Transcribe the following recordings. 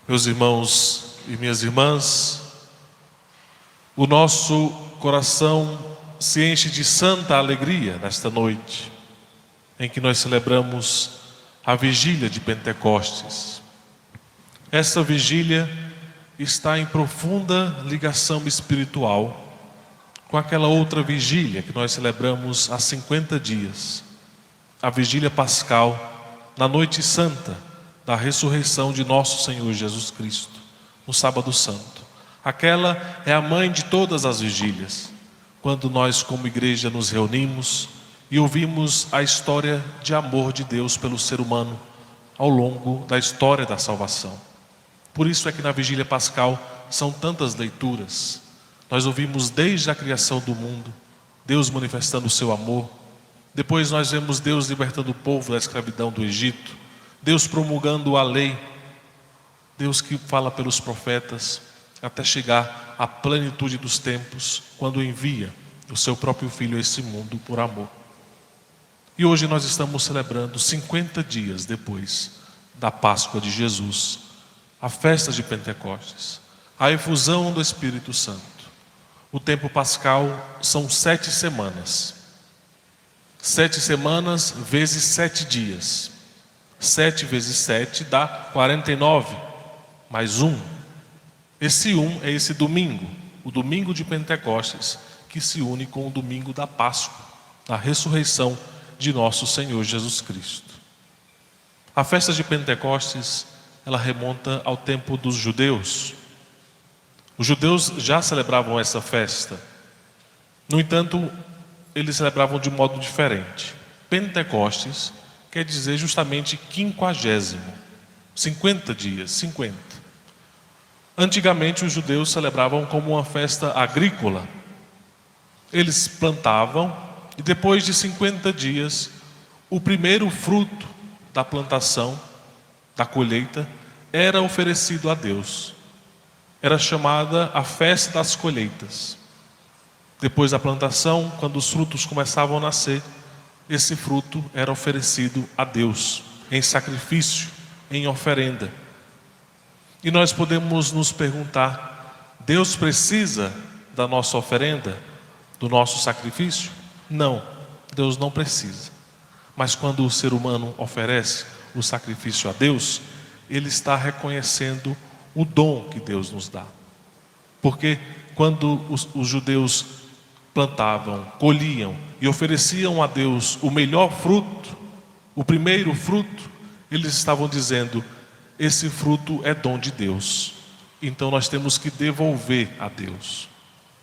Meus irmãos e minhas irmãs, o nosso coração se enche de santa alegria nesta noite, em que nós celebramos a vigília de Pentecostes. Essa vigília está em profunda ligação espiritual com aquela outra vigília que nós celebramos há 50 dias, a vigília pascal, na noite santa da ressurreição de nosso Senhor Jesus Cristo, no sábado santo. Aquela é a mãe de todas as vigílias, quando nós como igreja nos reunimos e ouvimos a história de amor de Deus pelo ser humano ao longo da história da salvação. Por isso é que na vigília pascal são tantas leituras. Nós ouvimos desde a criação do mundo, Deus manifestando o seu amor. Depois nós vemos Deus libertando o povo da escravidão do Egito, Deus promulgando a lei, Deus que fala pelos profetas, até chegar à plenitude dos tempos, quando envia o seu próprio Filho a esse mundo por amor. E hoje nós estamos celebrando 50 dias depois da Páscoa de Jesus, a festa de Pentecostes, a efusão do Espírito Santo. O tempo pascal são 7 semanas. 7 semanas vezes 7 dias. 7 vezes 7 dá 49, mais 1. Esse 1 é esse domingo, o domingo de Pentecostes, que se une com o domingo da Páscoa, a ressurreição de nosso Senhor Jesus Cristo. A festa de Pentecostes, ela remonta ao tempo dos judeus. Os judeus já celebravam essa festa. No entanto, eles celebravam de modo diferente. Pentecostes quer dizer justamente 50º, 50 dias, 50. Antigamente os judeus celebravam como uma festa agrícola. Eles plantavam e depois de 50 dias, o primeiro fruto da plantação, da colheita, era oferecido a Deus. Era chamada a festa das colheitas. Depois da plantação, quando os frutos começavam a nascer, esse fruto era oferecido a Deus, em sacrifício, em oferenda. E nós podemos nos perguntar, Deus precisa da nossa oferenda, do nosso sacrifício? Não, Deus não precisa. Mas quando o ser humano oferece o sacrifício a Deus, ele está reconhecendo o dom que Deus nos dá. Porque quando os judeus plantavam, colhiam e ofereciam a Deus o melhor fruto, o primeiro fruto, eles estavam dizendo, esse fruto é dom de Deus, então nós temos que devolver a Deus.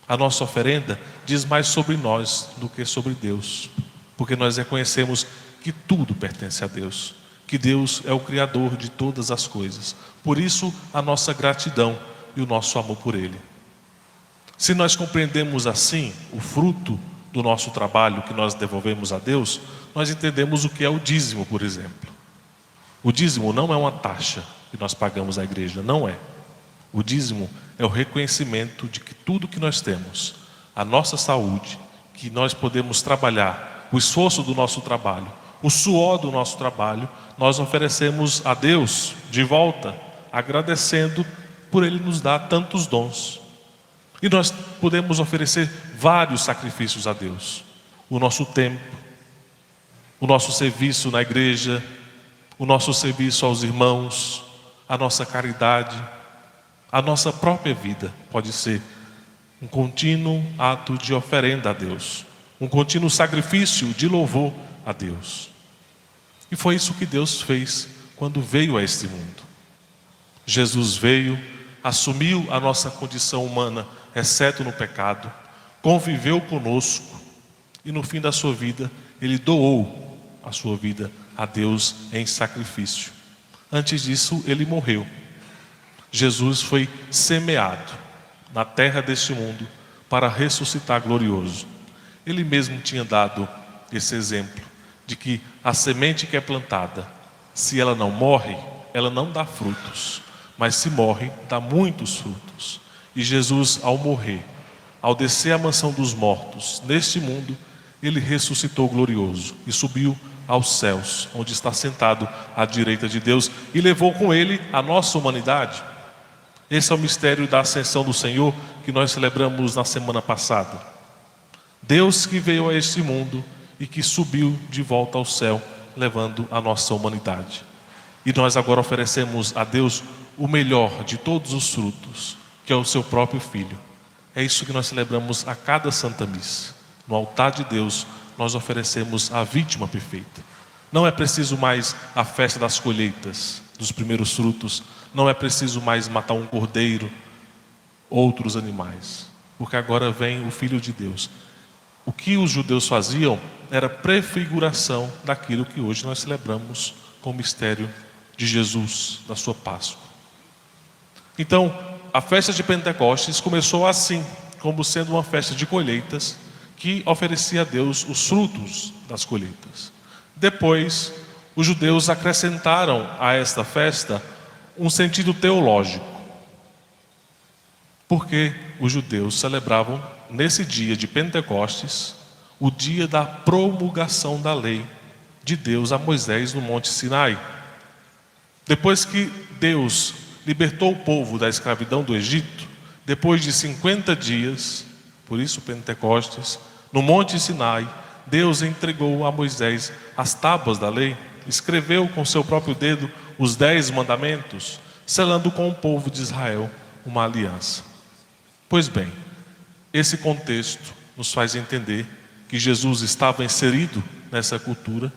A nossa oferenda diz mais sobre nós do que sobre Deus, porque nós reconhecemos que tudo pertence a Deus, que Deus é o Criador de todas as coisas. Por isso a nossa gratidão e o nosso amor por Ele. Se nós compreendemos assim o fruto do nosso trabalho que nós devolvemos a Deus, nós entendemos o que é o dízimo, por exemplo. O dízimo não é uma taxa que nós pagamos à igreja, não é. O dízimo é o reconhecimento de que tudo que nós temos, a nossa saúde, que nós podemos trabalhar, o esforço do nosso trabalho, o suor do nosso trabalho, nós oferecemos a Deus de volta, agradecendo por Ele nos dar tantos dons. E nós podemos oferecer vários sacrifícios a Deus. O nosso tempo, o nosso serviço na igreja, o nosso serviço aos irmãos, a nossa caridade, a nossa própria vida pode ser um contínuo ato de oferenda a Deus, um contínuo sacrifício de louvor a Deus. E foi isso que Deus fez quando veio a este mundo. Jesus veio, assumiu a nossa condição humana, exceto no pecado, conviveu conosco e no fim da sua vida, Ele doou a sua vida a Deus em sacrifício. Antes disso, Ele morreu. Jesus foi semeado na terra deste mundo para ressuscitar glorioso. Ele mesmo tinha dado esse exemplo de que a semente que é plantada, se ela não morre, ela não dá frutos, mas se morre, dá muitos frutos. E Jesus, ao morrer, ao descer à mansão dos mortos, neste mundo, Ele ressuscitou glorioso e subiu aos céus, onde está sentado à direita de Deus, e levou com Ele a nossa humanidade. Esse é o mistério da ascensão do Senhor que nós celebramos na semana passada. Deus que veio a este mundo e que subiu de volta ao céu, levando a nossa humanidade. E nós agora oferecemos a Deus o melhor de todos os frutos, que é o seu próprio Filho. É isso que nós celebramos a cada Santa Missa. No altar de Deus, nós oferecemos a vítima perfeita. Não é preciso mais a festa das colheitas, dos primeiros frutos. Não é preciso mais matar um cordeiro, outros animais. Porque agora vem o Filho de Deus. O que os judeus faziam era prefiguração daquilo que hoje nós celebramos com o mistério de Jesus, da sua Páscoa. Então, a festa de Pentecostes começou assim, como sendo uma festa de colheitas que oferecia a Deus os frutos das colheitas. Depois, os judeus acrescentaram a esta festa um sentido teológico, porque os judeus celebravam nesse dia de Pentecostes o dia da promulgação da lei de Deus a Moisés no Monte Sinai. Depois que Deus libertou o povo da escravidão do Egito, depois de 50 dias, por isso Pentecostes, no Monte Sinai, Deus entregou a Moisés as tábuas da lei, escreveu com seu próprio dedo os 10 mandamentos, selando com o povo de Israel uma aliança. Pois bem, esse contexto nos faz entender que Jesus estava inserido nessa cultura,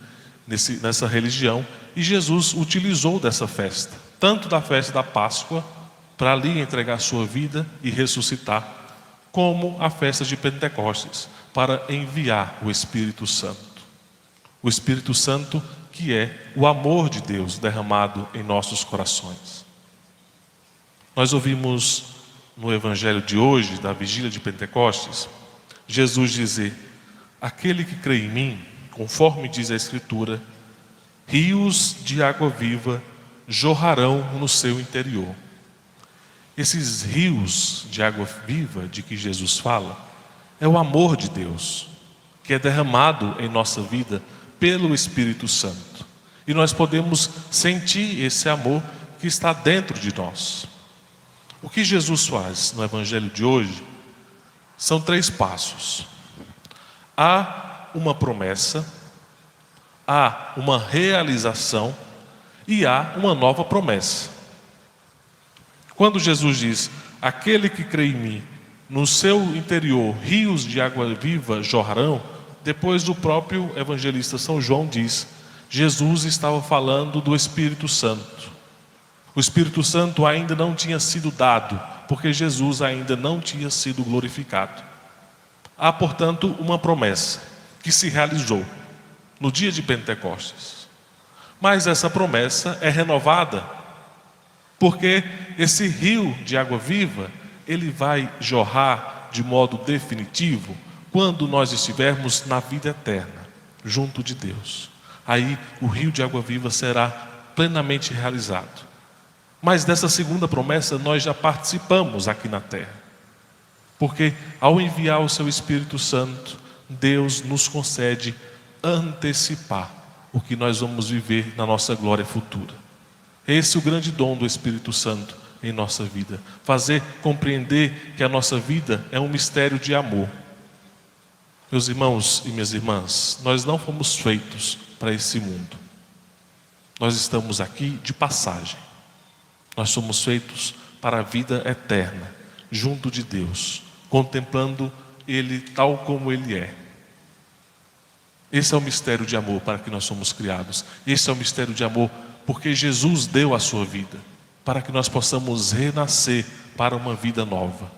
nessa religião, e Jesus utilizou dessa festa, tanto da festa da Páscoa, para ali entregar sua vida e ressuscitar, como a festa de Pentecostes, para enviar o Espírito Santo. O Espírito Santo que é o amor de Deus derramado em nossos corações. Nós ouvimos no Evangelho de hoje, da vigília de Pentecostes, Jesus dizer: aquele que crê em mim, conforme diz a Escritura, rios de água viva jorrarão no seu interior. Esses rios de água viva de que Jesus fala, é o amor de Deus, que é derramado em nossa vida pelo Espírito Santo. E nós podemos sentir esse amor que está dentro de nós. O que Jesus faz no Evangelho de hoje são 3 passos. Há uma promessa, há uma realização e há uma nova promessa. Quando Jesus diz: aquele que crê em mim, no seu interior rios de água viva jorrarão, depois o próprio evangelista São João diz: Jesus estava falando do Espírito Santo. O Espírito Santo ainda não tinha sido dado, porque Jesus ainda não tinha sido glorificado. Há, portanto, uma promessa que se realizou no dia de Pentecostes. Mas essa promessa é renovada, porque esse rio de água viva, ele vai jorrar de modo definitivo quando nós estivermos na vida eterna, junto de Deus. Aí o rio de água viva será plenamente realizado. Mas dessa segunda promessa nós já participamos aqui na terra. Porque ao enviar o seu Espírito Santo, Deus nos concede antecipar o que nós vamos viver na nossa glória futura. Esse é o grande dom do Espírito Santo em nossa vida. Fazer compreender que a nossa vida é um mistério de amor. Meus irmãos e minhas irmãs, nós não fomos feitos para esse mundo. Nós estamos aqui de passagem. Nós somos feitos para a vida eterna, junto de Deus, contemplando Ele tal como Ele é. Esse é o mistério de amor para que nós somos criados. Esse é o mistério de amor porque Jesus deu a sua vida, para que nós possamos renascer para uma vida nova.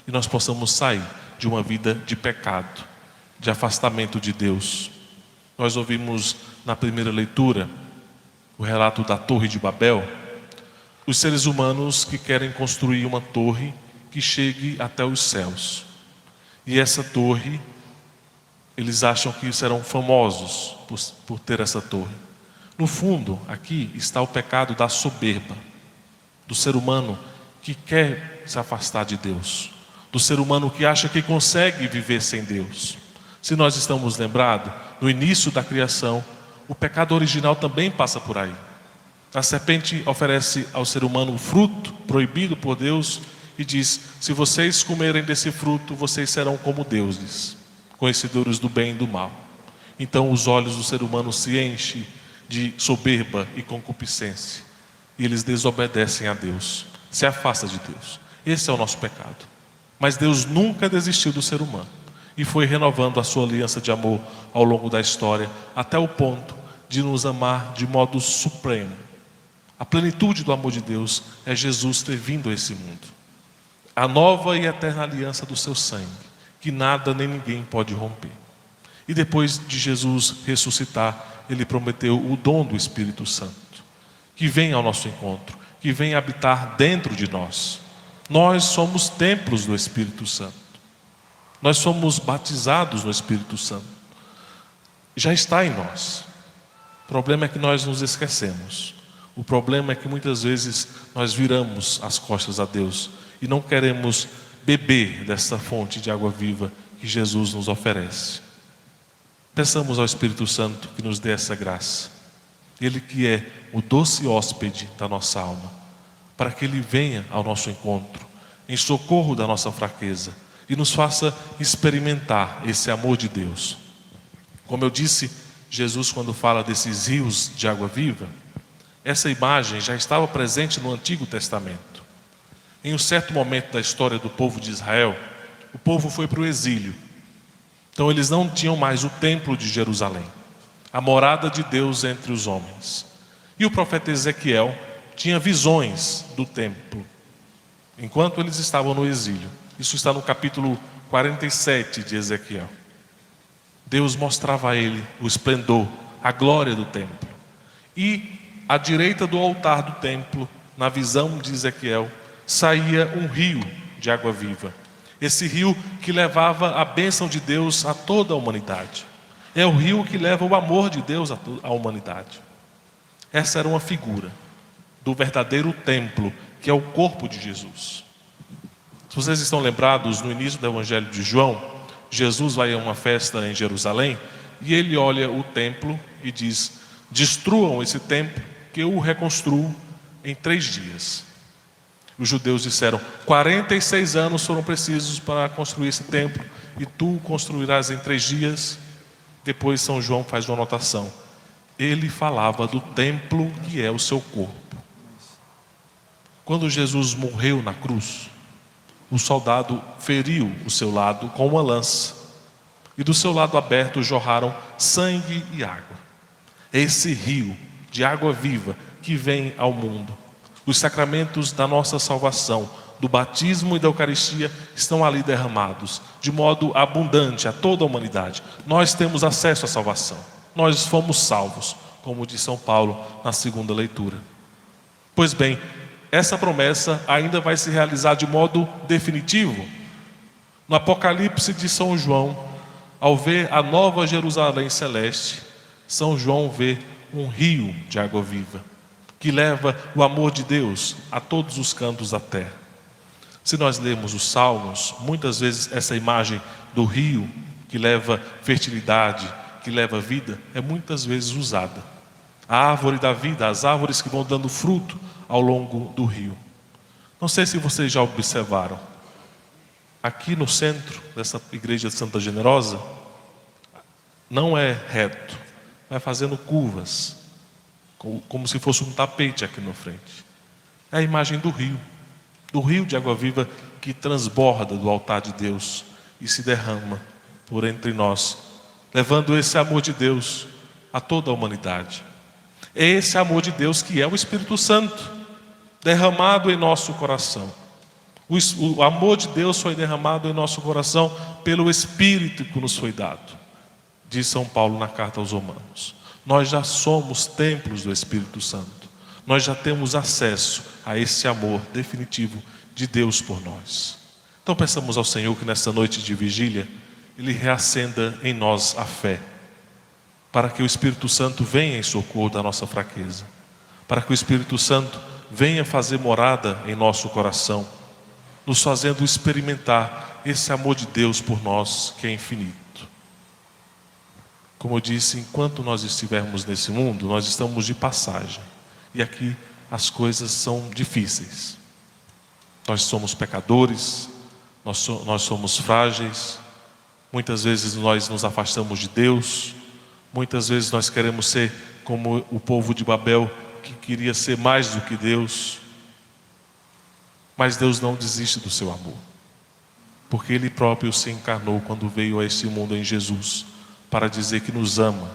E nós possamos sair de uma vida de pecado, de afastamento de Deus. Nós ouvimos na primeira leitura o relato da Torre de Babel. Os seres humanos que querem construir uma torre que chegue até os céus. E essa torre, eles acham que serão famosos por ter essa torre. No fundo, aqui está o pecado da soberba, do ser humano que quer se afastar de Deus, do ser humano que acha que consegue viver sem Deus. Se nós estamos lembrados, no início da criação, o pecado original também passa por aí. A serpente oferece ao ser humano o fruto proibido por Deus e diz: se vocês comerem desse fruto, vocês serão como deuses, conhecedores do bem e do mal. Então os olhos do ser humano se enchem de soberba e concupiscência, e eles desobedecem a Deus, se afastam de Deus. Esse é o nosso pecado. Mas Deus nunca desistiu do ser humano e foi renovando a sua aliança de amor ao longo da história, até o ponto de nos amar de modo supremo. A plenitude do amor de Deus é Jesus ter vindo a esse mundo. A nova e eterna aliança do seu sangue, que nada nem ninguém pode romper. E depois de Jesus ressuscitar, Ele prometeu o dom do Espírito Santo, que vem ao nosso encontro, que vem habitar dentro de nós. Nós somos templos do Espírito Santo. Nós somos batizados no Espírito Santo. Já está em nós. O problema é que nós nos esquecemos. O problema é que muitas vezes nós viramos as costas a Deus e não queremos beber dessa fonte de água viva que Jesus nos oferece. Peçamos ao Espírito Santo que nos dê essa graça. Ele que é o doce hóspede da nossa alma, para que Ele venha ao nosso encontro, em socorro da nossa fraqueza, e nos faça experimentar esse amor de Deus. Como eu disse, Jesus, quando fala desses rios de água viva, essa imagem já estava presente no Antigo Testamento. Em um certo momento da história do povo de Israel, o povo foi para o exílio. Então eles não tinham mais o templo de Jerusalém, a morada de Deus entre os homens. E o profeta Ezequiel tinha visões do templo, enquanto eles estavam no exílio. Isso está no capítulo 47 de Ezequiel. Deus mostrava a ele o esplendor, a glória do templo. E à direita do altar do templo, na visão de Ezequiel, saía um rio de água viva. Esse rio que levava a bênção de Deus a toda a humanidade. É o rio que leva o amor de Deus à humanidade. Essa era uma figura do verdadeiro templo, que é o corpo de Jesus. Se vocês estão lembrados, no início do Evangelho de João, Jesus vai a uma festa em Jerusalém e ele olha o templo e diz: destruam esse templo que eu o reconstruo em 3 dias. Os judeus disseram: 46 anos foram precisos para construir esse templo e tu o construirás em 3 dias. Depois São João faz uma anotação: ele falava do templo que é o seu corpo. Quando Jesus morreu na cruz, o soldado feriu o seu lado com uma lança, e do seu lado aberto jorraram sangue e água. É esse rio de água viva que vem ao mundo. Os sacramentos da nossa salvação, do batismo e da Eucaristia, estão ali derramados de modo abundante a toda a humanidade. Nós temos acesso à salvação. Nós fomos salvos, como diz São Paulo na segunda leitura. Pois bem, essa promessa ainda vai se realizar de modo definitivo. No Apocalipse de São João, ao ver a nova Jerusalém celeste, São João vê um rio de água viva, que leva o amor de Deus a todos os cantos da terra. Se nós lermos os Salmos, muitas vezes essa imagem do rio que leva fertilidade, que leva vida, é muitas vezes usada. A árvore da vida, as árvores que vão dando fruto ao longo do rio. Não sei se vocês já observaram, aqui no centro dessa igreja de Santa Generosa, não é reto, vai fazendo curvas, como se fosse um tapete aqui na frente. É a imagem do rio de água viva que transborda do altar de Deus e se derrama por entre nós, levando esse amor de Deus a toda a humanidade. É esse amor de Deus que é o Espírito Santo, derramado em nosso coração. O amor de Deus foi derramado em nosso coração pelo Espírito que nos foi dado, diz São Paulo na carta aos Romanos. Nós já somos templos do Espírito Santo. Nós já temos acesso a esse amor definitivo de Deus por nós. Então peçamos ao Senhor que nessa noite de vigília Ele reacenda em nós a fé, para que o Espírito Santo venha em socorro da nossa fraqueza, para que o Espírito Santo venha fazer morada em nosso coração, nos fazendo experimentar esse amor de Deus por nós que é infinito. Como eu disse, enquanto nós estivermos nesse mundo, nós estamos de passagem. E aqui as coisas são difíceis. Nós somos pecadores, nós somos frágeis, muitas vezes nós nos afastamos de Deus, muitas vezes nós queremos ser como o povo de Babel, que queria ser mais do que Deus. Mas Deus não desiste do seu amor, porque Ele próprio se encarnou quando veio a este mundo em Jesus, para dizer que nos ama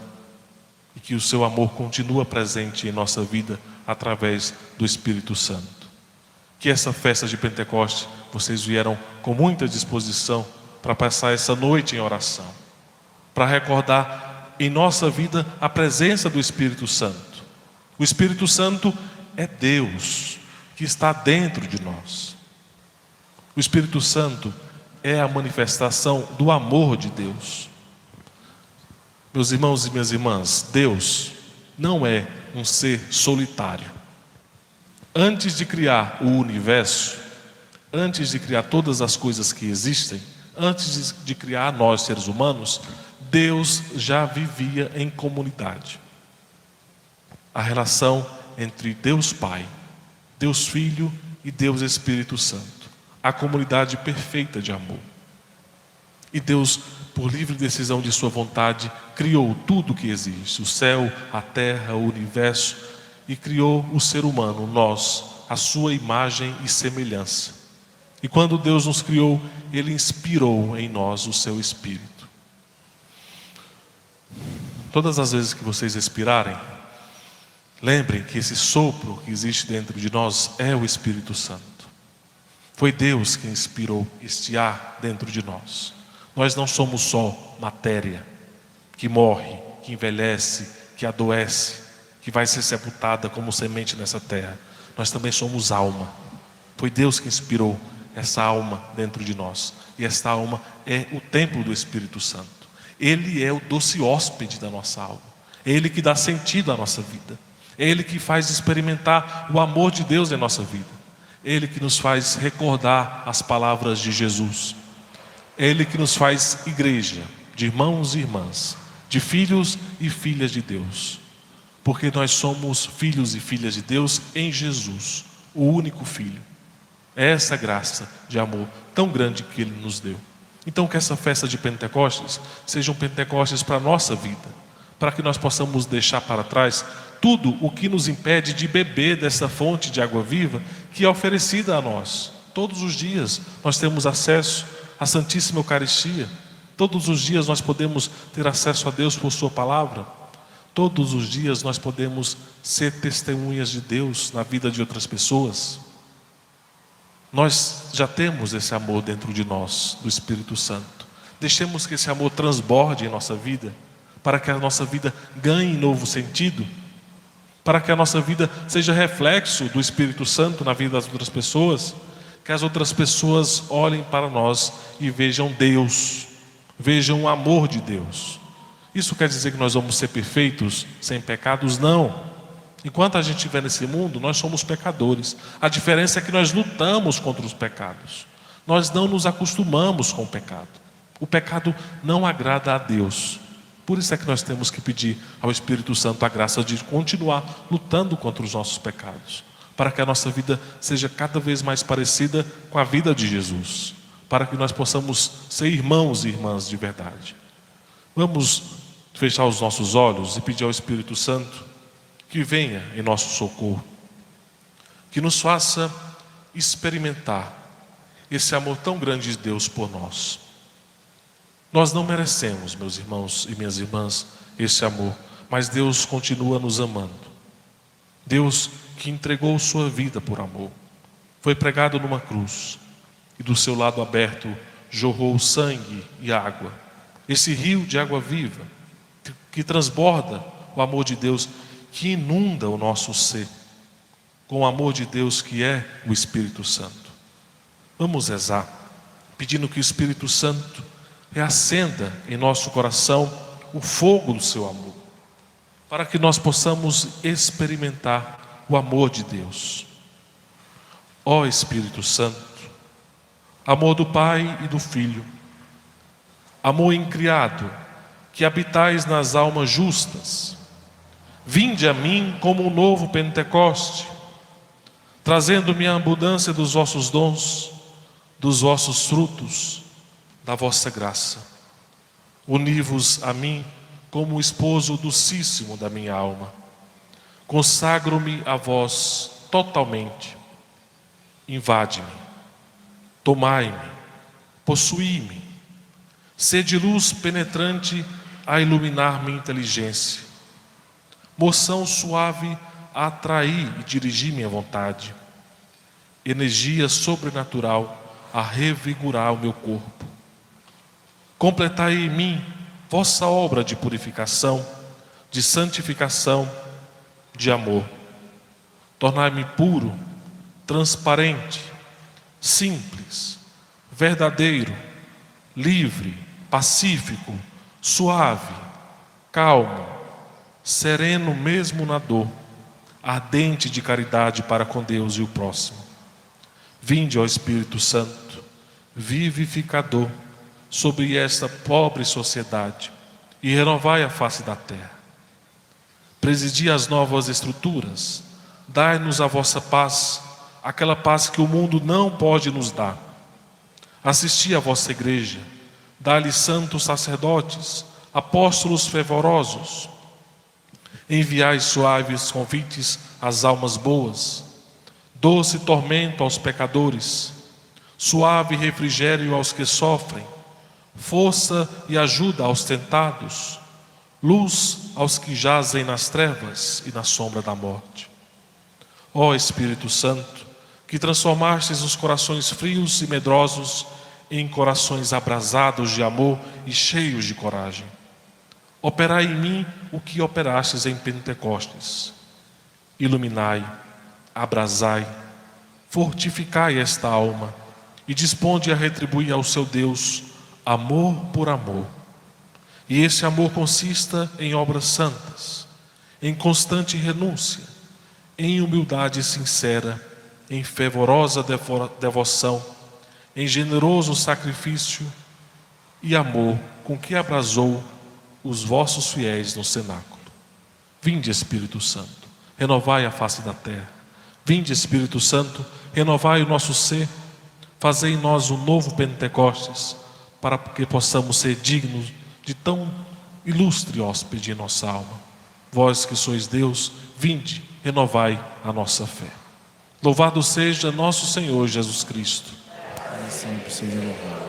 e que o seu amor continua presente em nossa vida através do Espírito Santo. Que essa festa de Pentecostes vocês vieram com muita disposição para passar essa noite em oração, para recordar em nossa vida a presença do Espírito Santo. O Espírito Santo é Deus que está dentro de nós. O Espírito Santo é a manifestação do amor de Deus. Meus irmãos e minhas irmãs, Deus não é um ser solitário. Antes de criar o universo, antes de criar todas as coisas que existem, antes de criar nós seres humanos, Deus já vivia em comunidade. A relação entre Deus Pai, Deus Filho e Deus Espírito Santo. A comunidade perfeita de amor. E Deus, por livre decisão de sua vontade, criou tudo o que existe, o céu, a terra, o universo, e criou o ser humano, nós, a sua imagem e semelhança. E quando Deus nos criou, Ele inspirou em nós o seu Espírito. Todas as vezes que vocês respirarem, lembrem que esse sopro que existe dentro de nós é o Espírito Santo. Foi Deus que inspirou este ar dentro de nós. Nós não somos só matéria que morre, que envelhece, que adoece, que vai ser sepultada como semente nessa terra. Nós também somos alma. Foi Deus que inspirou essa alma dentro de nós. E esta alma é o templo do Espírito Santo. Ele é o doce hóspede da nossa alma. É Ele que dá sentido à nossa vida. É Ele que faz experimentar o amor de Deus em nossa vida. É Ele que nos faz recordar as palavras de Jesus. É Ele que nos faz igreja, de irmãos e irmãs, de filhos e filhas de Deus. Porque nós somos filhos e filhas de Deus em Jesus, o único Filho. É essa graça de amor tão grande que Ele nos deu. Então que essa festa de Pentecostes seja um Pentecostes para a nossa vida, para que nós possamos deixar para trás tudo o que nos impede de beber dessa fonte de água viva que é oferecida a nós. Todos os dias nós temos acesso à Santíssima Eucaristia. Todos os dias nós podemos ter acesso a Deus por Sua Palavra. Todos os dias nós podemos ser testemunhas de Deus na vida de outras pessoas. Nós já temos esse amor dentro de nós, do Espírito Santo. Deixemos que esse amor transborde em nossa vida, para que a nossa vida ganhe novo sentido, para que a nossa vida seja reflexo do Espírito Santo na vida das outras pessoas, que as outras pessoas olhem para nós e vejam Deus, vejam o amor de Deus. Isso quer dizer que nós vamos ser perfeitos, sem pecados? Não. Enquanto a gente estiver nesse mundo, nós somos pecadores. A diferença é que nós lutamos contra os pecados. Nós não nos acostumamos com o pecado. O pecado não agrada a Deus. Por isso é que nós temos que pedir ao Espírito Santo a graça de continuar lutando contra os nossos pecados, para que a nossa vida seja cada vez mais parecida com a vida de Jesus, para que nós possamos ser irmãos e irmãs de verdade. Vamos fechar os nossos olhos e pedir ao Espírito Santo que venha em nosso socorro, que nos faça experimentar esse amor tão grande de Deus por nós. Nós não merecemos, meus irmãos e minhas irmãs, esse amor, mas Deus continua nos amando. Deus que entregou sua vida por amor, foi pregado numa cruz e do seu lado aberto jorrou sangue e água, esse rio de água viva que transborda o amor de Deus, que inunda o nosso ser com o amor de Deus que é o Espírito Santo. Vamos rezar pedindo que o Espírito Santo reacenda em nosso coração o fogo do seu amor, para que nós possamos experimentar o amor de Deus. Ó Espírito Santo, amor do Pai e do Filho, amor incriado, que habitais nas almas justas, Vinde a mim como um novo Pentecoste, trazendo-me a abundância dos vossos dons, dos vossos frutos, da vossa graça. Uni-vos a mim como o esposo docíssimo da minha alma. Consagro-me a vós totalmente. Invade-me, tomai-me, possuí-me. Sede luz penetrante a iluminar minha inteligência. Moção suave a atrair e dirigir minha vontade. Energia sobrenatural a revigorar o meu corpo. Completai em mim vossa obra de purificação, de santificação, de amor. Tornai-me puro, transparente, simples, verdadeiro, livre, pacífico, suave, calmo, sereno mesmo na dor, ardente de caridade para com Deus e o próximo. Vinde, ó Espírito Santo, vivificador, sobre esta pobre sociedade e renovai a face da terra. Presidi as novas estruturas, dai-nos a vossa paz, aquela paz que o mundo não pode nos dar. Assisti a vossa igreja, dai-lhe santos sacerdotes, apóstolos fervorosos. Enviai suaves convites às almas boas, doce tormento aos pecadores, suave refrigério aos que sofrem, força e ajuda aos tentados, luz aos que jazem nas trevas e na sombra da morte. Ó Espírito Santo, que transformastes os corações frios e medrosos em corações abrasados de amor e cheios de coragem, operai em mim o que operastes em Pentecostes. Iluminai, abrasai, fortificai esta alma e disponde a retribuir ao seu Deus amor por amor. E esse amor consista em obras santas, em constante renúncia, em humildade sincera, em fervorosa devoção, em generoso sacrifício e amor com que abrasou os vossos fiéis no cenáculo. Vinde, Espírito Santo, renovai a face da terra. Vinde, Espírito Santo, renovai o nosso ser, fazei em nós um novo Pentecostes, para que possamos ser dignos de tão ilustre hóspede em nossa alma. Vós que sois Deus, vinde, renovai a nossa fé. Louvado seja nosso Senhor Jesus Cristo. Sempre seja louvado.